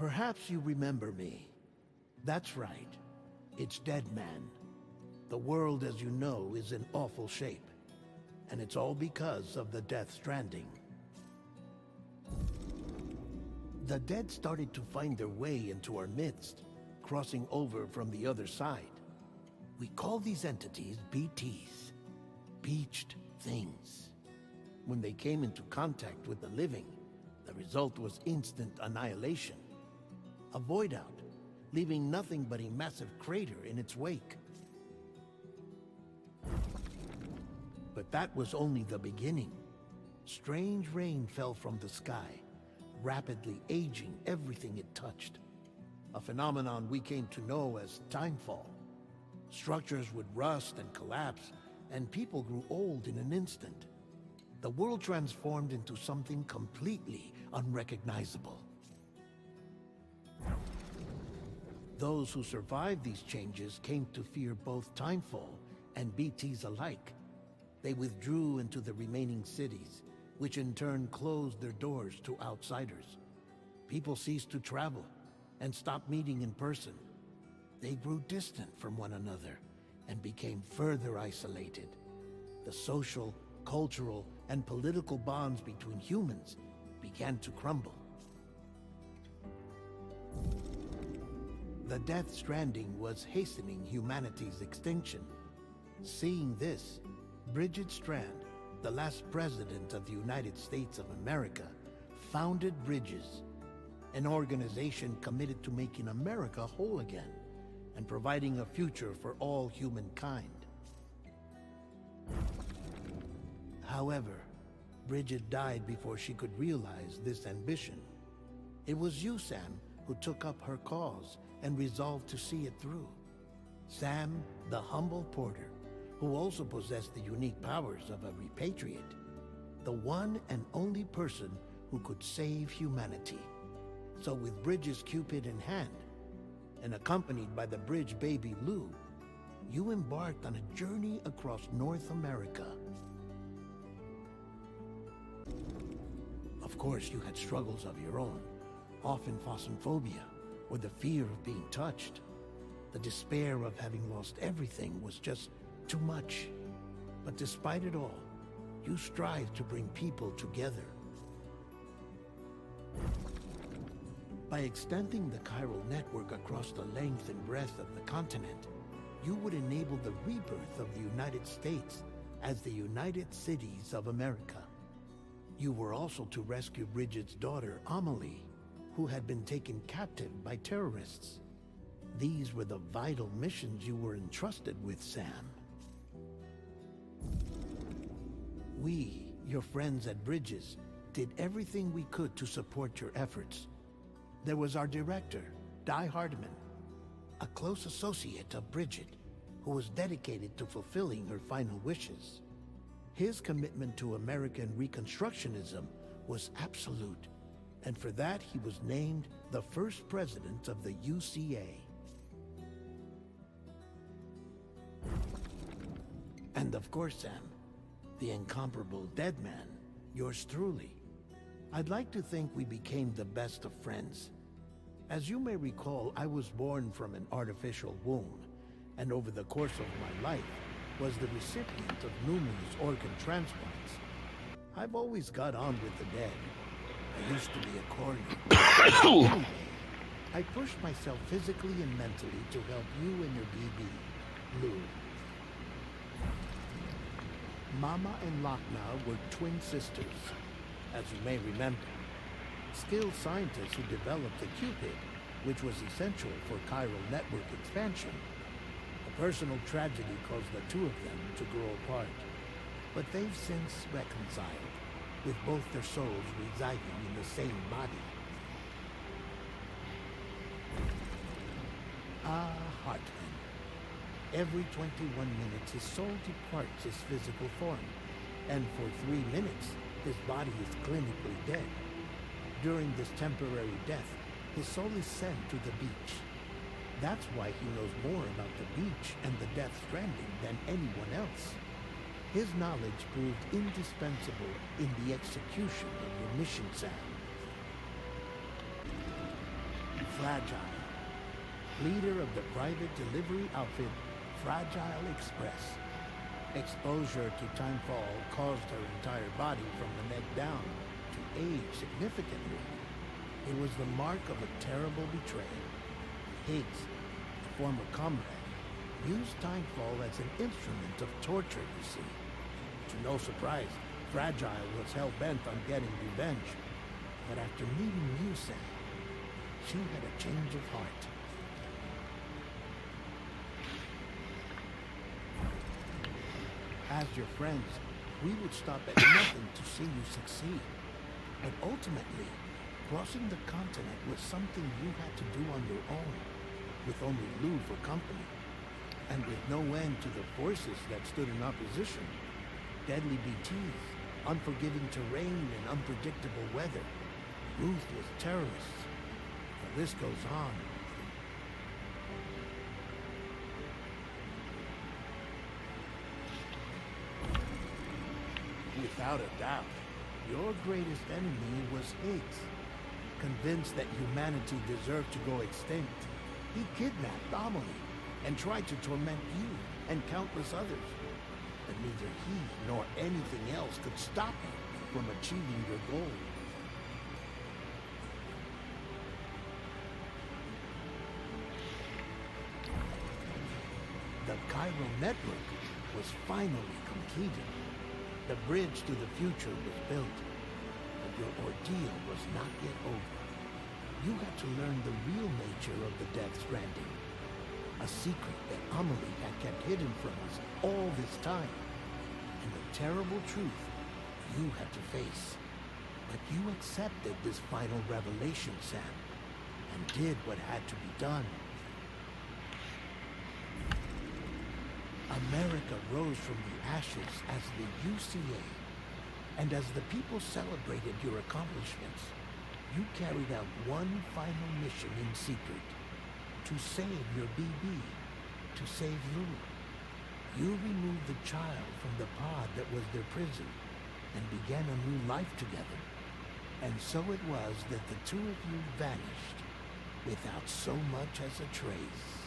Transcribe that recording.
Perhaps you remember me. That's right. It's Dead Man. The world, as you know, is in awful shape. And it's all because of the Death Stranding. The dead started to find their way into our midst, crossing over from the other side. We call these entities BTs, Beached Things. When they came into contact with the living, the result was instant annihilation. A void out, leaving nothing but a massive crater in its wake. But that was only the beginning. Strange rain fell from the sky, rapidly aging everything it touched. A phenomenon we came to know as timefall. Structures would rust and collapse, and people grew old in an instant. The world transformed into something completely unrecognizable. Those who survived these changes came to fear both timefall and BTs alike. They withdrew into the remaining cities, which in turn closed their doors to outsiders. People ceased to travel and stopped meeting in person. They grew distant from one another and became further isolated. The social, cultural, and political bonds between humans began to crumble. The Death Stranding was hastening humanity's extinction. Seeing this, Bridget Strand, the last president of the United States of America, founded Bridges, an organization committed to making America whole again and providing a future for all humankind. However, Bridget died before she could realize this ambition. It was you, Sam, who took up her cause and resolved to see it through. Sam, the humble porter, who also possessed the unique powers of a repatriate. The one and only person who could save humanity. So with Bridges' Cupid in hand, and accompanied by the bridge baby Lou, you embarked on a journey across North America. Of course, you had struggles of your own, often phosmophobia, or the fear of being touched. The despair of having lost everything was just too much. But despite it all, you strive to bring people together. By extending the chiral network across the length and breadth of the continent, you would enable the rebirth of the United States as the United Cities of America. You were also to rescue Bridget's daughter, Amelie, who had been taken captive by terrorists. These were the vital missions you were entrusted with, Sam. We, your friends at Bridges, did everything we could to support your efforts. There was our director, Di Hardman, a close associate of Bridget, who was dedicated to fulfilling her final wishes. His commitment to American Reconstructionism was absolute, and for that he was named the first president of the UCA. And of course, Sam, the incomparable Dead Man, yours truly. I'd like to think we became the best of friends. As you may recall, I was born from an artificial womb, and over the course of my life, was the recipient of numerous organ transplants. I've always got on with the dead. I used to be a coroner. Anyway, I pushed myself physically and mentally to help you and your BB, Lou. Mama and Lakna were twin sisters, as you may remember. Skilled scientists who developed the Cupid, which was essential for chiral network expansion. A personal tragedy caused the two of them to grow apart, but they've since reconciled, with both their souls residing in the same body. Ah, Hartman. Every 21 minutes his soul departs his physical form, and for 3 minutes his body is clinically dead. During this temporary death, his soul is sent to the beach. That's why he knows more about the beach and the Death Stranding than anyone else. His knowledge proved indispensable in the execution of your mission, Sam. Fragile, leader of the private delivery outfit Fragile Express. Exposure to timefall caused her entire body from the neck down to age significantly. It was the mark of a terrible betrayal. Higgs, a former comrade, used timefall as an instrument of torture, you see. To no surprise, Fragile was hell-bent on getting revenge. But after meeting you, Sam, she had a change of heart. As your friends, we would stop at nothing to see you succeed. But ultimately, crossing the continent was something you had to do on your own, with only Lou for company, and with no end to the forces that stood in opposition. Deadly BTs, unforgiving terrain and unpredictable weather, ruthless terrorists. The list goes on. Without a doubt, your greatest enemy was Higgs. Convinced that humanity deserved to go extinct, he kidnapped Amelie and tried to torment you and countless others. But neither he nor anything else could stop you from achieving your goal. The Cairo network was finally completed. The bridge to the future was built, but your ordeal was not yet over. You had to learn the real nature of the Death Stranding, a secret that Amelie had kept hidden from us all this time, and the terrible truth you had to face. But you accepted this final revelation, Sam, and did what had to be done. America rose from the ashes as the UCA, and as the people celebrated your accomplishments, you carried out one final mission in secret, to save your BB, to save Lou. You removed the child from the pod that was their prison, and began a new life together. And so it was that the two of you vanished, without so much as a trace.